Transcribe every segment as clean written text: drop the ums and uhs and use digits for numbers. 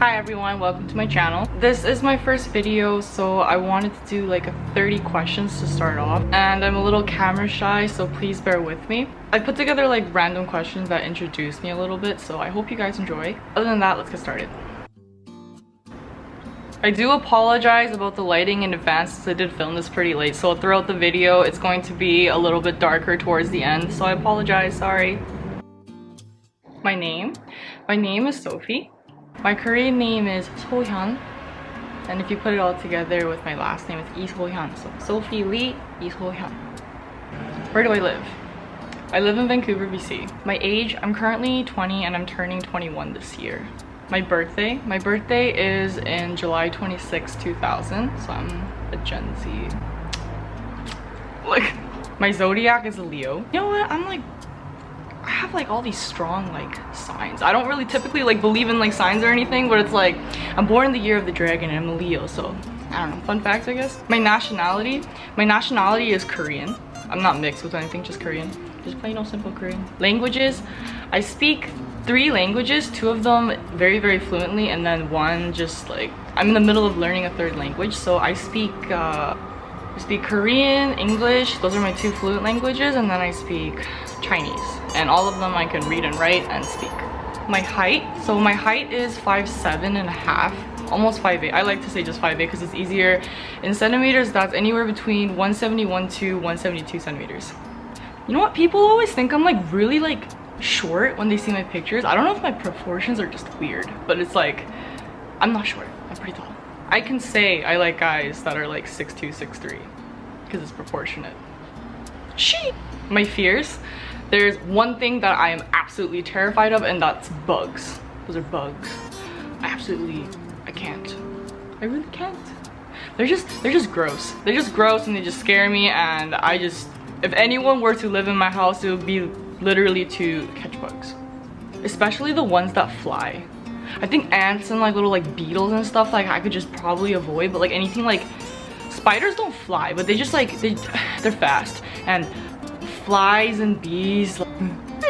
Hi everyone, welcome to my channel. This is my first video, so I wanted to do like 30 questions to start off, and I'm a little camera shy, so please bear with me. I put together like random questions that introduce me a little bit, so I hope you guys enjoy. Other than that, let's get started. I do apologize about the lighting in advance since I did film this pretty late, so throughout the video it's going to be a little bit darker towards the end, so I apologize, sorry. My name is Sophie. My Korean name is Sohyun, and if you put it all together with my last name, it's Sohyun. So Sophie Lee Sohyun. Where do I live? I live in Vancouver, BC. My age, I'm currently 20 and I'm turning 21 this year. My birthday is in July 26, 2000, so I'm a Gen Z. Like, my zodiac is a Leo. You know what? I have like all these strong like signs. I don't really typically like believe in like signs or anything, but it's like I'm born in the year of the dragon and I'm a Leo, so I don't know, fun facts I guess. My nationality is Korean. I'm not mixed with anything, just Korean, just plain old simple Korean. Languages, I speak 3 languages, 2 of them very fluently, and then 1 just like I'm in the middle of learning a 3rd language. So I speak Korean, English, those are my 2 fluent languages, and then I speak Chinese, and all of them I can read and write and speak. My height, so my height is 5'7.5", almost 5'8". I like to say just 5'8" because it's easier. In centimeters, that's anywhere between 171 to 172 centimeters. You know what? People always think I'm like really like short when they see my pictures. I don't know if my proportions are just weird, but it's like I'm not short, I'm pretty tall. I can say I like guys that are like 6'2", 6'3", because it's proportionate. She. My fears. There's one thing that I am absolutely terrified of, and that's bugs. Those are bugs. I can't. I really can't. They're just gross. They're just gross and they just scare me, and if anyone were to live in my house, it would be literally to catch bugs. Especially the ones that fly. I think ants and like little like beetles and stuff like I could just probably avoid, but like anything like spiders don't fly, but they just like they're fast, and flies and bees,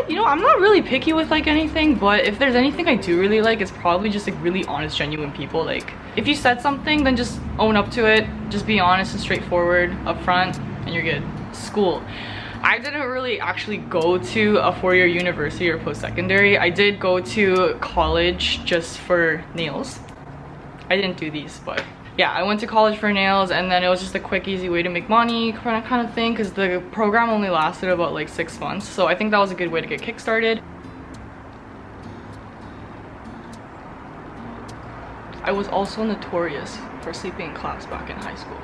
you know, I'm not really picky with like anything, but if there's anything I do really like, it's probably just like really honest, genuine people. Like if you said something, then just own up to it, just be honest and straightforward up front, and you're good. School, I didn't really actually go to a 4-year university or post-secondary. I did go to college just for nails. I didn't do these, but yeah, I went to college for nails, and then it was just a quick, easy way to make money kind of thing, because the program only lasted about like 6 months. So I think that was a good way to get kick-started. I was also notorious for sleeping in class back in high school.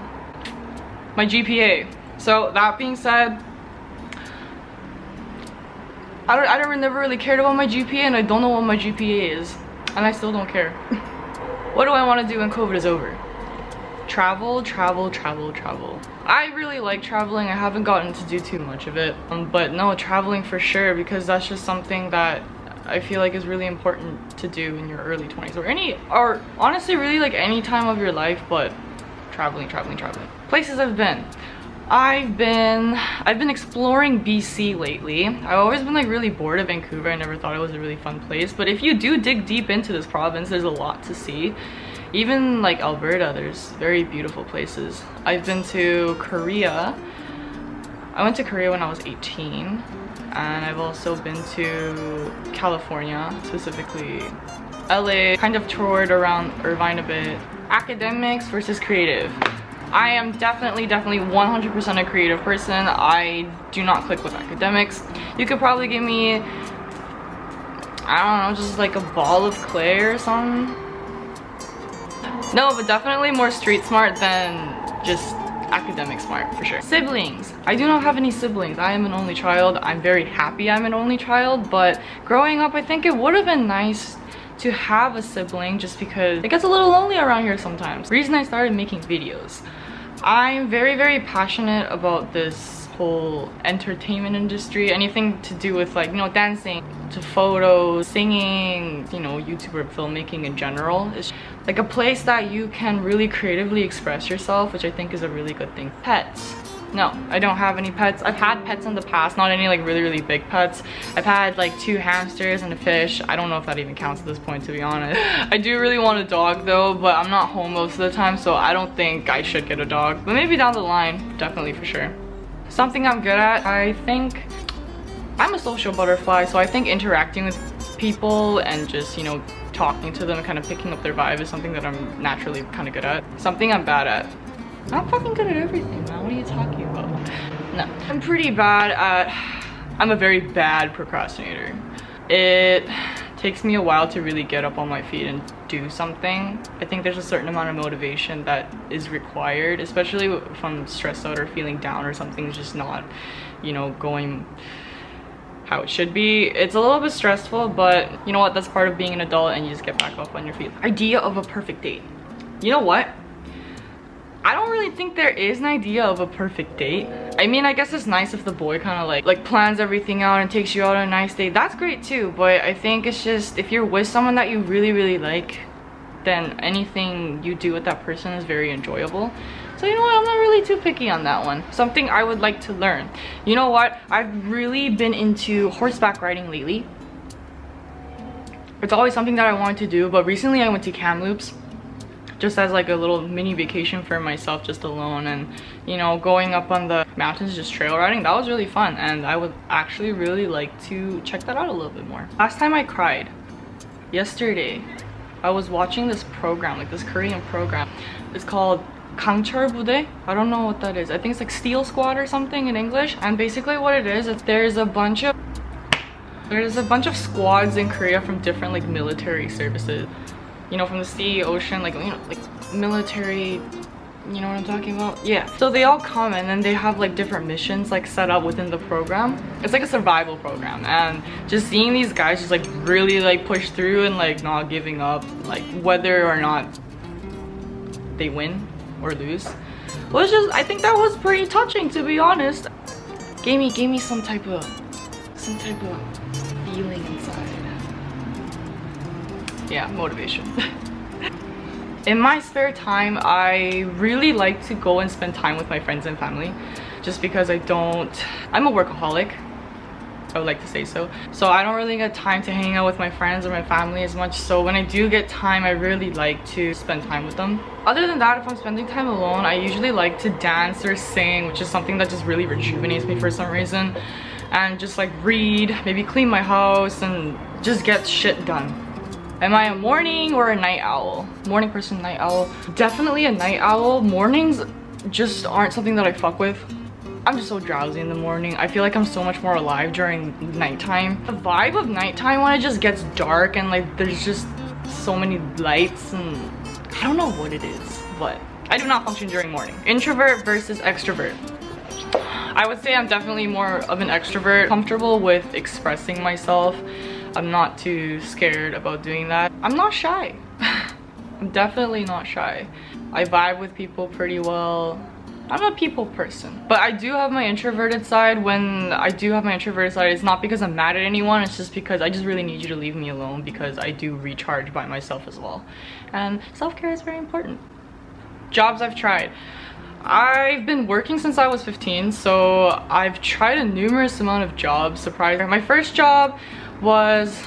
My GPA. So that being said, I never really cared about my GPA, and I don't know what my GPA is, and I still don't care. What do I want to do when COVID is over? Travel. I really like traveling. I haven't gotten to do too much of it, but no, traveling for sure, because that's just something that I feel like is really important to do in your early 20s or honestly really like any time of your life, but traveling. Places I've been exploring BC lately. I've always been like really bored of Vancouver. I never thought it was a really fun place, but if you do dig deep into this province, there's a lot to see. Even like Alberta, there's very beautiful places. I've been to Korea. I went to Korea when I was 18, and I've also been to California, specifically LA, kind of toured around Irvine a bit. Academics versus creative. I am definitely 100% a creative person. I do not click with academics. You could probably give me, I don't know, just like a ball of clay or something. No, but definitely more street smart than just academic smart, for sure. Siblings. I do not have any siblings. I am an only child. I'm very happy I'm an only child, but growing up, I think it would have been nice to have a sibling, just because it gets a little lonely around here sometimes. The reason I started making videos, I'm very passionate about this whole entertainment industry, anything to do with like, you know, dancing to photos, singing, you know, YouTuber filmmaking in general. It's like a place that you can really creatively express yourself, which I think is a really good thing. Pets. No, I don't have any pets. I've had pets in the past, not any like really big pets. I've had like 2 hamsters and a fish. I don't know if that even counts at this point, to be honest. I do really want a dog though, but I'm not home most of the time, so I don't think I should get a dog. But maybe down the line, definitely for sure. Something I'm good at, I think I'm a social butterfly, so I think interacting with people and just, you know, talking to them and kind of picking up their vibe is something that I'm naturally kind of good at. Something I'm bad at. I'm fucking good at everything, man. What are you talking about? No. I'm pretty bad at... I'm a very bad procrastinator. It takes me a while to really get up on my feet and do something. I think there's a certain amount of motivation that is required, especially if I'm stressed out or feeling down or something's just not, you know, going how it should be. It's a little bit stressful, but you know what? That's part of being an adult, and you just get back up on your feet. Idea of a perfect date. You know what? I don't really think there is an idea of a perfect date. I mean, I guess it's nice if the boy kind of like plans everything out and takes you out on a nice date. That's great too, but I think it's just if you're with someone that you really like, then anything you do with that person is very enjoyable. So you know what, I'm not really too picky on that one. Something I would like to learn. You know what, I've really been into horseback riding lately. It's always something that I wanted to do, but recently I went to Kamloops just as like a little mini vacation for myself, just alone, and you know, going up on the mountains, just trail riding. That was really fun, and I would actually really like to check that out a little bit more. Last time I cried, yesterday, I was watching this program, like this Korean program. It's called 강철부대. I don't know what that is. I think it's like Steel Squad or something in English. And basically what it is there's a bunch of squads in Korea from different like military services. You know, from the sea, ocean, like, you know, like military, you know what I'm talking about? Yeah. So they all come and then they have like different missions like set up within the program. It's like a survival program, and just seeing these guys just like really like push through and like not giving up, like whether or not they win or lose, was just, I think that was pretty touching, to be honest. Gave me some type of feeling inside. Yeah, motivation. In my spare time, I really like to go and spend time with my friends and family, just because I'm a workaholic, I would like to say so. So I don't really get time to hang out with my friends or my family as much, so when I do get time, I really like to spend time with them. Other than that, if I'm spending time alone, I usually like to dance or sing, which is something that just really rejuvenates me for some reason, and just like read, maybe clean my house, and just get shit done. Am I a morning or a night owl? Morning person, night owl. Definitely a night owl. Mornings just aren't something that I fuck with. I'm just so drowsy in the morning. I feel like I'm so much more alive during nighttime. The vibe of nighttime when it just gets dark and like there's just so many lights, and I don't know what it is, but I do not function during morning. Introvert versus extrovert. I would say I'm definitely more of an extrovert, comfortable with expressing myself. I'm not too scared about doing that. I'm not shy. I'm definitely not shy. I vibe with people pretty well. I'm a people person, but I do have my introverted side. When I do have my introverted side, it's not because I'm mad at anyone, it's just because I just really need you to leave me alone, because I do recharge by myself as well. And self-care is very important. Jobs I've tried. I've been working since I was 15, so I've tried a numerous amount of jobs, surprisingly. My first job was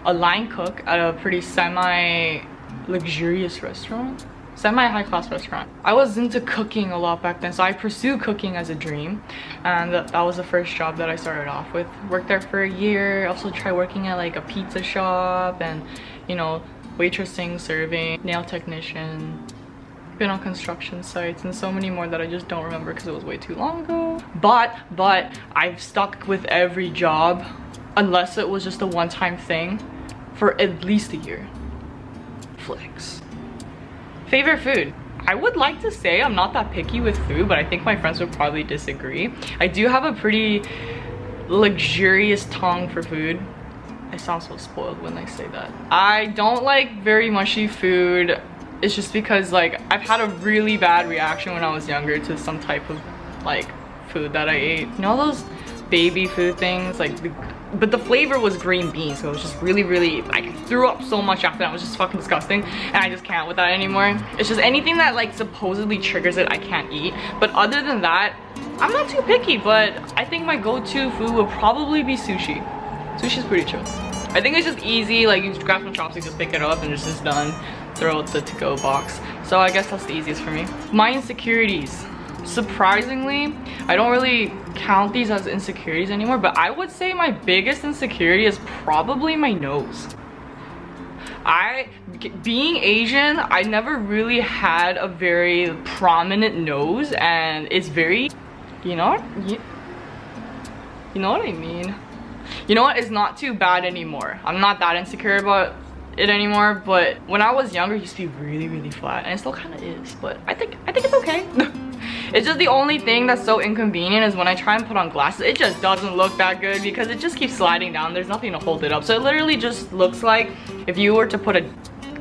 a line cook at a pretty semi-luxurious restaurant. Semi-high-class restaurant. I was into cooking a lot back then, so I pursued cooking as a dream, and that was the first job that I started off with. Worked there for a year. Also tried working at like a pizza shop, and you know, waitressing, serving, nail technician. Been on construction sites and so many more that I just don't remember because it was way too long ago. But I've stuck with every job, unless it was just a one-time thing, for at least a year. Flex. Favorite food. I would like to say I'm not that picky with food, but I think my friends would probably disagree. I do have a pretty luxurious tongue for food. I sound so spoiled when I say that. I don't like very mushy food. It's just because like I've had a really bad reaction when I was younger to some type of like food that I ate. You know those baby food things, like but the flavor was green bean, so it was just really, I threw up so much after that. It was just fucking disgusting, and I just can't with that anymore. It's just anything that like supposedly triggers it, I can't eat. But other than that, I'm not too picky, but I think my go-to food would probably be sushi. Sushi's pretty chill. I think it's just easy, like you just grab some chopsticks, just pick it up and it's just done. Throw it the to-go box. So I guess that's the easiest for me. My insecurities. Surprisingly, I don't really count these as insecurities anymore, but I would say my biggest insecurity is probably my nose. Being Asian, I never really had a very prominent nose, and it's very, you know what I mean? You know what, it's not too bad anymore. I'm not that insecure about it anymore, but when I was younger, it used to be really flat, and it still kind of is, but I think it's okay. It's just the only thing that's so inconvenient is when I try and put on glasses, it just doesn't look that good because it just keeps sliding down. There's nothing to hold it up, so it literally just looks like if you were to put a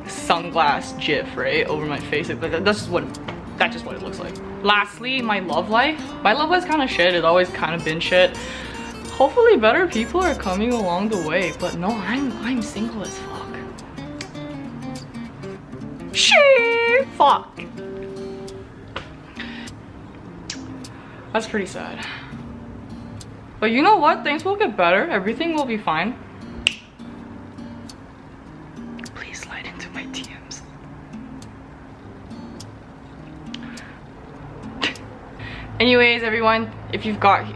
sunglass gif right over my face. That's just what it looks like. Lastly, my love life. My love life's kind of shit. It's always kind of been shit. Hopefully better people are coming along the way, but no, I'm single as fuck. Shit, fuck. That's pretty sad. But you know what? Things will get better. Everything will be fine. Please slide into my DMs. Anyways, everyone, if you've gotten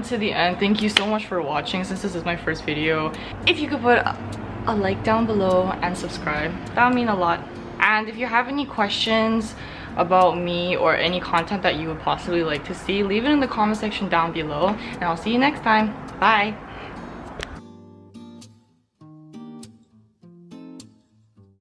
to the end, thank you so much for watching. Since this is my first video, if you could put a like down below and subscribe, that would mean a lot. And if you have any questions about me or any content that you would possibly like to see, leave it in the comment section down below, and I'll see you next time. Bye.